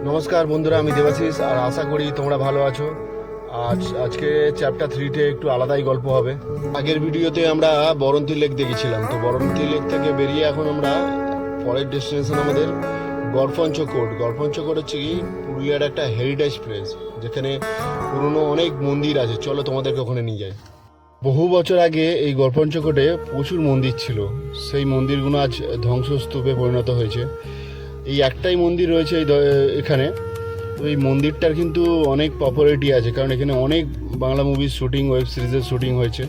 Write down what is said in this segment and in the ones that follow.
নমস্কার বন্ধুরা, আমি দেবাশিস আর আশা করি তোমরা ভালো আছো। আজকে চ্যাপ্টার 3-তে একটু আলাদাই গল্প হবে। আগের ভিডিওতে আমরা বরন্তী লেক দেখেছিলাম, তো বরন্তী লেক থেকে বেরিয়ে এখন আমরা পরের ডেস্টিনেশন আমাদের গড়পঞ্চকোট। গড়পঞ্চকোট হচ্ছে কি পুরুলিয়ার একটা হেরিটেজ প্লেস, যেখানে পুরনো অনেক মন্দির আছে। চলো তোমাদেরকে ওখানে নিয়ে যাই। বহু বছর আগে এই গড়পঞ্চকোটে প্রচুর মন্দির ছিল, সেই মন্দিরগুলো আজ ধ্বংসস্তূপে পরিণত হয়েছে। এই একটাই মন্দির রয়েছে এখানে। তো এই মন্দিরটার কিন্তু অনেক পপুলারিটি আছে, কারণ এখানে অনেক বাংলা মুভির শুটিং, ওয়েব সিরিজের শুটিং হয়েছে।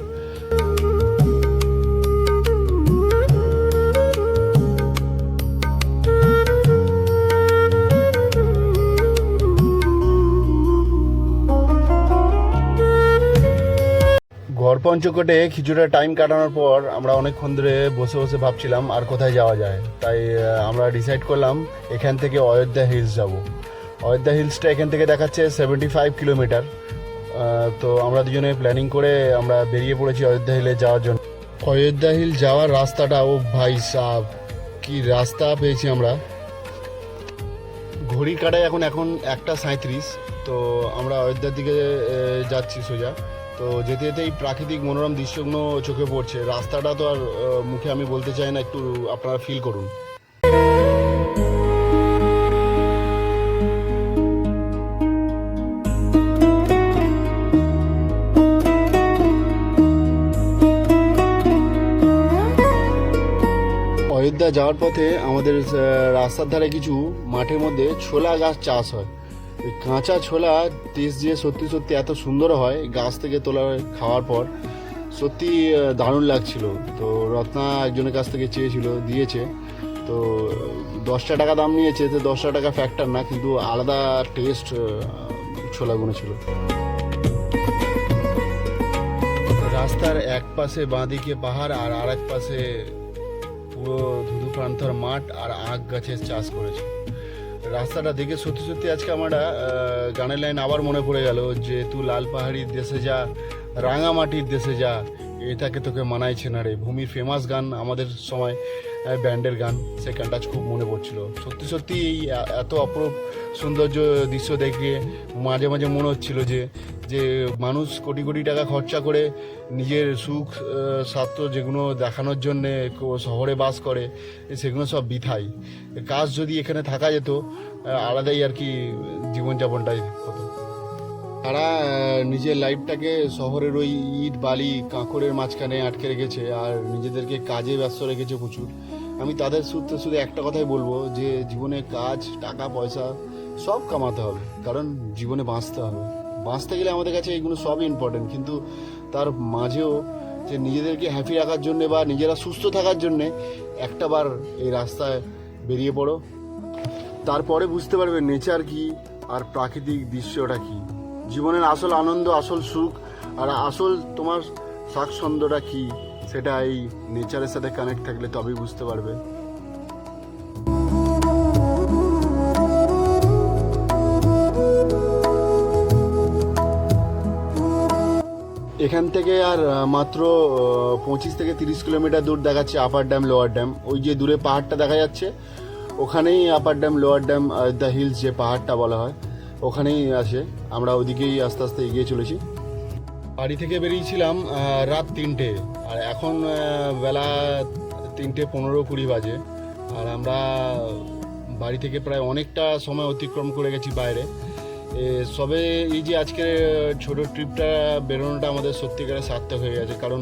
গড়পঞ্চকোটে কিছুটা টাইম কাটানোর পর আমরা অনেকক্ষণ ধরে বসে বসে ভাবছিলাম আর কোথায় যাওয়া যায়। তাই আমরা ডিসাইড করলাম এখান থেকে অযোধ্যা হিলস যাব। অযোধ্যা হিলসটা এখান থেকে দেখাচ্ছে 75 কিলোমিটার। তো আমরা দুজনে প্ল্যানিং করে আমরা বেরিয়ে পড়েছি অযোধ্যা হিলে যাওয়ার জন্য। অযোধ্যা হিল যাওয়ার রাস্তাটা, ও ভাই সাহ, কি রাস্তা পেয়েছি আমরা। ঘড়ির কাটায় এখন 1:37। তো আমরা অযোধ্যার দিকে যাচ্ছি সোজা। তো যেতে যেতে এই প্রাকৃতিক মনোরম দৃশ্যগুলো চোখে পড়ছে। রাস্তাটা তো আর মুখে আমি বলতে চাই না, একটু আপনারা ফিল করুন। অযোধ্যা যাওয়ার পথে আমাদের রাস্তার ধারে কিছু মাঠের মধ্যে ছোলা গাছ চাষ হয়। ওই কাঁচা ছোলা টেস্ট দিয়ে সত্যি সত্যি এত সুন্দর হয়, গাছ থেকে তোলা খাওয়ার পর সত্যি দারুণ লাগছিল। তো রত্না একজনের কাছ থেকে চেয়েছিল, দিয়েছে। তো 10টা টাকা দাম নিয়েছে। তো 10টা টাকা ফ্যাক্টর না, কিন্তু আলাদা টেস্ট ছোলাগুলো ছিল। রাস্তার এক পাশে বাঁদিকে পাহাড় আর আরেক পাশে পুরো ধুধু প্রান্তর মাঠ আর আখ গাছের চাষ করেছে। রাস্তাটা দেখে সত্যি সত্যি আজকে আমরা গানের লাইন আবার মনে পড়ে গেল যে তুই লাল পাহাড়ির দেশে যা, রাঙামাটির দেশে যা, এটাকে তোকে মানাইছে না রে। ভূমির ফেমাস গান, আমাদের সময় ব্যান্ডের গান, সেই গানটা খুব মনে পড়ছিল। সত্যি সত্যি এই এত অপরূপ সৌন্দর্য দৃশ্য দেখে মাঝে মাঝে মনে হচ্ছিল যে মানুষ কোটি কোটি টাকা খরচা করে নিজের সুখ স্বার্থ যেগুলো দেখানোর জন্যে শহরে বাস করে, সেগুলো সব বৃথাই। কাজ যদি এখানে থাকা যেত, আলাদাই আর কি জীবনযাপনটাই হতো। তারা নিজের লাইফটাকে শহরের ওই ইট বালি কাঁকড়ের মাঝখানে আটকে রেখেছে আর নিজেদেরকে কাজে ব্যস্ত রেখেছে প্রচুর। আমি তাদের সূত্রে শুধু একটা কথাই বলবো যে জীবনে কাজ, টাকা পয়সা সব কামাতে হবে, কারণ জীবনে বাঁচতে হবে। বাঁচতে গেলে আমাদের কাছে এইগুলো সবই ইম্পর্টেন্ট, কিন্তু তার মাঝেও যে নিজেদেরকে হ্যাপি রাখার জন্যে বা নিজেরা সুস্থ থাকার জন্যে একটাবার এই রাস্তায় বেরিয়ে পড়ো। তারপরে বুঝতে পারবে নেচার কি আর প্রাকৃতিক দৃশ্যটা কি, জীবনের আসল আনন্দ, আসল সুখ আর আসল তোমার স্বাচ্ছন্দ্যটা কি, সেটা এই নেচারের সাথে কানেক্ট থাকলে তবেই বুঝতে পারবে। এখান থেকে আর মাত্র 25 থেকে 30 কিলোমিটার দূর দেখাচ্ছে আপার ড্যাম, লোয়ার ড্যাম। ওই যে দূরে পাহাড়টা দেখা যাচ্ছে, ওখানেই upper dam, lower dam, the hills যে পাহাড়টা বলা হয়, ওখানেই আছে। আমরা ওদিকেই আস্তে আস্তে এগিয়ে চলেছি। বাড়ি থেকে বেরিয়েছিলাম রাত 3টে, আর এখন বেলা 3:15-20 বাজে। আর আমরা বাড়ি থেকে প্রায় অনেকটা সময় অতিক্রম করে গেছি বাইরে। সবে এই যে আজকের ছোটো ট্রিপটা বেরোনোটা আমাদের সত্যিকারের সার্থক হয়ে গেছে, কারণ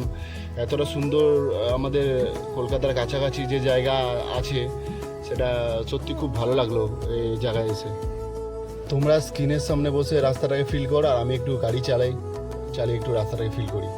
এতটা সুন্দর আমাদের কলকাতার কাছাকাছি যে জায়গা আছে, সেটা সত্যি খুব ভালো লাগলো এই জায়গায় এসে। তোমরা স্ক্রিনের সামনে বসে রাস্তাটাকে ফিল করো, আর আমি একটু গাড়ি চালিয়ে একটু রাস্তাটাকে ফিল করি।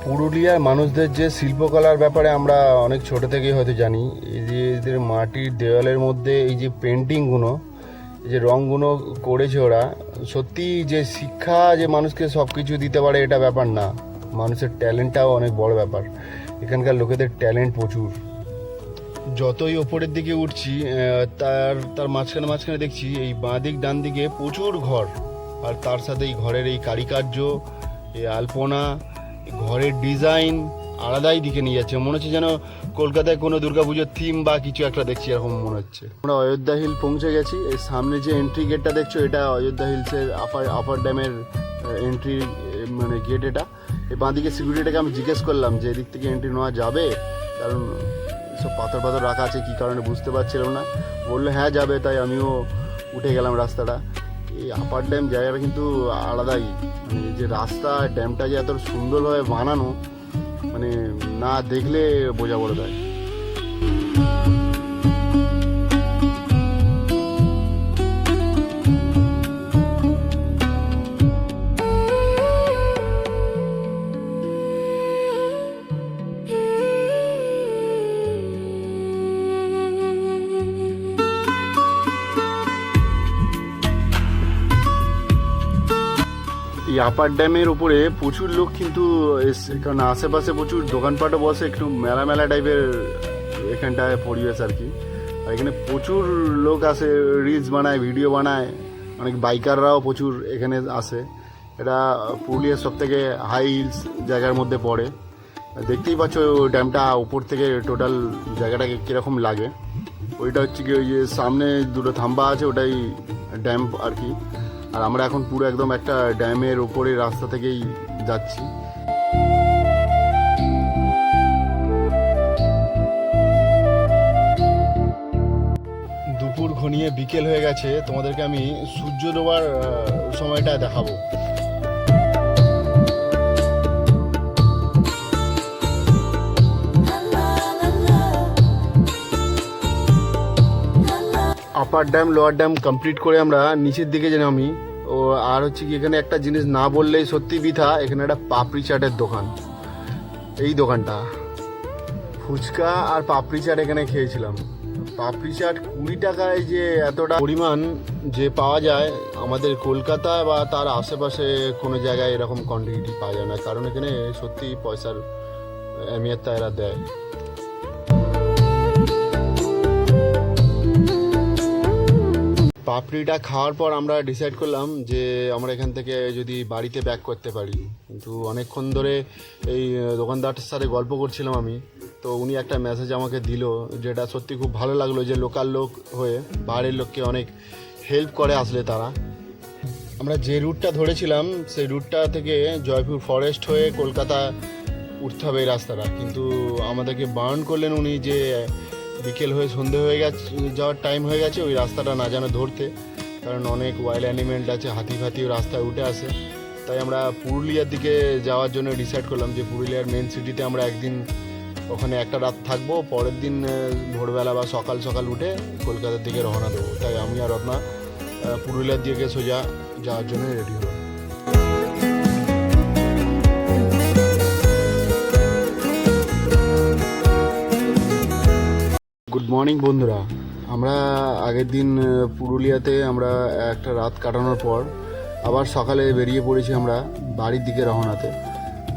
পুরুলিয়ার মানুষদের যে শিল্পকলার ব্যাপারে আমরা অনেক ছোট থেকেই হয়তো জানি। এই যে এদের মাটির দেওয়ালের মধ্যে এই যে পেন্টিংগুলো, এই যে রঙগুলো করেছে ওরা, সত্যি যে শিক্ষা যে মানুষকে সব কিছু দিতে পারে এটা ব্যাপার না, মানুষের ট্যালেন্টটাও অনেক বড় ব্যাপার। এখানকার লোকেদের ট্যালেন্ট প্রচুর। যতই ওপরের দিকে উঠছি তার তার মাঝখানে মাঝখানে দেখছি এই বাঁ দিক ডান দিকে প্রচুর ঘর, আর তার সাথে এই ঘরের এই কারুকার্য, এই আলপনা, ঘরের ডিজাইন আলাদাই দিকে নিয়ে যাচ্ছে। মনে হচ্ছে যেন কলকাতায় কোনো দুর্গাপুজোর থিম বা কিছু একটা দেখছি, এরকম মনে হচ্ছে। আমরা অযোধ্যা হিল পৌঁছে গেছি। এই সামনে যে এন্ট্রি গেটটা দেখছো, এটা অযোধ্যা হিলসের আপার ড্যামের এন্ট্রি মানে গেট। এটা এই বাঁদিকে সিকিউরিটিটাকে আমি জিজ্ঞেস করলাম যে এদিক থেকে এন্ট্রি নেওয়া যাবে, কারণ সব পাথর পাথর রাখা আছে, কী কারণে বুঝতে পারছিলাম না। বললো হ্যাঁ যাবে, তাই আমিও উঠে গেলাম রাস্তাটা। এই আপার ড্যাম জায়গাটা কিন্তু আলাদাই, মানে যে রাস্তা ড্যামটা যে এত সুন্দরভাবে বানানো, মানে না দেখলে বোঝা পড়ে যায়। এই আপার ড্যামের উপরে প্রচুর লোক কিন্তু এসছে, কারণ আশেপাশে প্রচুর দোকানপাটও বসে, একটু মেলা মেলা টাইপের এখানটায় পরিবেশ আর কি। আর এখানে প্রচুর লোক আসে, রিলস বানায়, ভিডিও বানায়, অনেক বাইকাররাও প্রচুর এখানে আসে। এটা পুরুলিয়ার সব থেকে হাই হিলস জায়গার মধ্যে পড়ে। দেখতেই পাচ্ছ ড্যামটা উপর থেকে টোটাল জায়গাটাকে কীরকম লাগে। ওইটা হচ্ছে কি, ওই যে সামনে দুটো থাম্বা আছে, ওটাই ড্যাম আর কি। আর আমরা এখন পুরো একদম একটা ড্যামের ওপরে রাস্তা থেকেই যাচ্ছি। দুপুর ঘনিয়ে বিকেল হয়ে গেছে, তোমাদেরকে আমি সূর্য ডোবার সময়টা দেখাবো। Upper dam lower dam complete করে আমরা নিচের দিকে যে নামি। ও আর হচ্ছে কি, এখানে একটা জিনিস না বললেই সত্যি বৃথা, এখানে একটা পাপড়ি চাটের দোকান। এই দোকানটা ফুচকা আর পাপড়ি চাট এখানে খেয়েছিলাম। পাপড়ি চাট 20 টাকায় যে এতটা পরিমাণ যে পাওয়া যায়, আমাদের কলকাতা বা তার আশেপাশে কোনো জায়গায় এরকম কোয়ান্টিটি পাওয়া যায় না, কারণ এখানে সত্যি পয়সার এমিয়াতটা এরা দেয়। পাপড়িটা খাওয়ার পর আমরা ডিসাইড করলাম যে আমরা এখান থেকে যদি বাড়িতে ব্যাক করতে পারি, কিন্তু অনেকক্ষণ ধরে এই দোকানদারটার সাথে গল্প করছিলাম আমি, তো উনি একটা মেসেজ আমাকে দিল, যেটা সত্যি খুব ভালো লাগলো, যে লোকাল লোক হয়ে বাইরের লোককে অনেক হেল্প করে আসলে তারা। আমরা যে রুটটা ধরেছিলাম সেই রুটটা থেকে জয়পুর ফরেস্ট হয়ে কলকাতা উঠতে হবে এই রাস্তাটা, কিন্তু আমাদেরকে বার্ন করলেন উনি যে বিকেল হয়ে সন্ধে হয়ে গেছে, যাওয়ার টাইম হয়ে গেছে, ওই রাস্তাটা না যেন ধরতে, কারণ অনেক ওয়াইল্ড অ্যানিমেল আছে, হাতি ফাতিও রাস্তায় উঠে আসে। তাই আমরা পুরুলিয়ার দিকে যাওয়ার জন্য ডিসাইড করলাম যে পুরুলিয়ার মেন সিটিতে আমরা একদিন ওখানে একটা রাত থাকবো, পরের দিন ভোরবেলা বা সকাল সকাল উঠে কলকাতার দিকে রওনা দেবো। তাই আমি আর রত্না পুরুলিয়ার দিকে সোজা যাওয়ার জন্য রেডি হলাম। গুড মর্নিং বন্ধুরা। আমরা আগের দিন পুরুলিয়াতে আমরা একটা রাত কাটানোর পর আবার সকালে বেরিয়ে পড়েছি আমরা বাড়ির দিকে রওনাতে।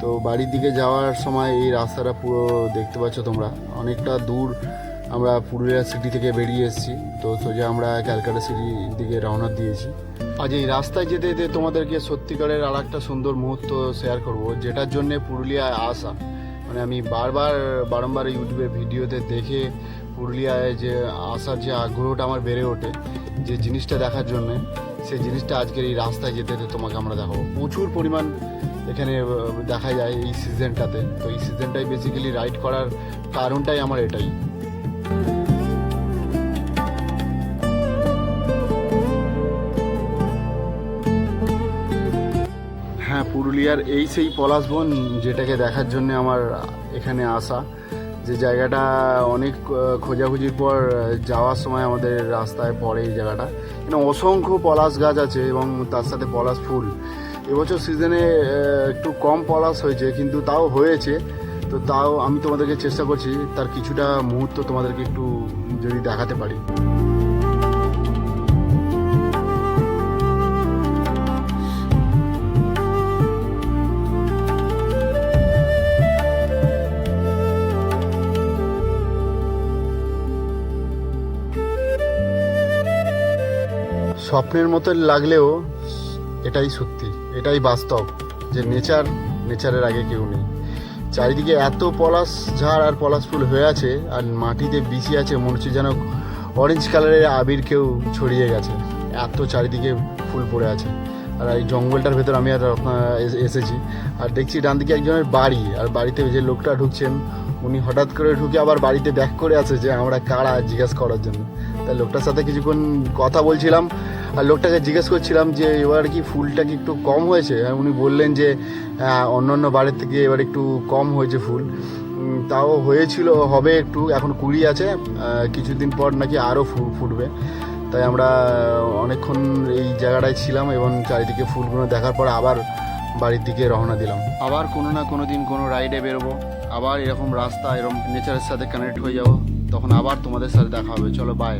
তো বাড়ির দিকে যাওয়ার সময় এই রাস্তাটা পুরো দেখতে পাচ্ছ তোমরা, অনেকটা দূর আমরা পুরুলিয়া সিটি থেকে বেরিয়ে এসেছি। তো সোজা আমরা ক্যালকাটা সিটির দিকে রওনা দিয়েছি। আজ এই রাস্তায় যেতে যেতে তোমাদেরকে সত্যিকারের আর একটা সুন্দর মুহূর্ত শেয়ার করব, যেটার জন্যে পুরুলিয়ায় আসা। মানে আমি বারংবার ইউটিউবে ভিডিওতে দেখে পুরুলিয়ায় যে আসার যে আগ্রহটা আমার বেড়ে ওঠে, যে জিনিসটা দেখার জন্যে, সেই জিনিসটা আজকের এই রাস্তায় যেতে যেতে তোমাকে আমরা দেখাবো। প্রচুর পরিমাণ এখানে দেখা যায় এই সিজনটাতে। তো এই সিজনটাই বেসিক্যালি রাইড করার কারণটাই আমার এটাই। হ্যাঁ, পুরুলিয়ার এই সেই পলাশবন, যেটাকে দেখার জন্য আমার এখানে আসা। যে জায়গাটা অনেক খোঁজাখুঁজির পর যাওয়ার সময় আমাদের রাস্তায় পড়ে এই জায়গাটা। এখানে অসংখ্য পলাশ গাছ আছে এবং তার সাথে পলাশ ফুল। এবছর সিজনে একটু কম পলাশ হয়েছে, কিন্তু তাও হয়েছে। তো তাও আমি তোমাদেরকে চেষ্টা করছি তার কিছুটা মুহূর্ত তোমাদেরকে একটু যদি দেখাতে পারি। স্বপ্নের মতো লাগলেও এটাই সত্যি, এটাই বাস্তব যে নেচারের আগে কেউ নেই। চারিদিকে এত পলাশ ঝাড় আর পলাশ ফুল হয়ে আছে, আর মাটিতে বিছিয়ে আছে, মনে হচ্ছে যেন অরেঞ্জ কালারের আবির কেউ ছড়িয়ে গেছে, এত চারিদিকে ফুল পড়ে আছে। আর এই জঙ্গলটার ভেতর আমি আর এসেছি, আর দেখছি ডান দিকে একজনের বাড়ি, আর বাড়িতে যে লোকটা ঢুকছেন উনি হঠাৎ করে ঢুকে আবার বাড়িতে ব্যাক করে আছে যে আমরা কারা জিজ্ঞেস করার জন্য। তাই লোকটার সাথে কিছুক্ষণ কথা বলছিলাম, আর লোকটাকে জিজ্ঞেস করছিলাম যে এবার কি ফুলটা কি একটু কম হয়েছে। উনি বললেন যে অন্য অন্য বাড়ির থেকে এবার একটু কম হয়েছে ফুল, তাও হয়েছিল, হবে একটু, এখন কুড়ি আছে, কিছুদিন পর নাকি আরও ফুটবে। তাই আমরা অনেকক্ষণ এই জায়গাটায় ছিলাম এবং চারিদিকে ফুলগুলো দেখার পর আবার বাড়ির দিকে রওনা দিলাম। আবার কোনো না কোনো দিন কোনো রাইডে বেরোবো, আবার এরকম রাস্তা, এরকম নেচারের সাথে কানেক্ট হয়ে যাবো, তখন আবার তোমাদের সাথে দেখা হবে। চলো, বাই।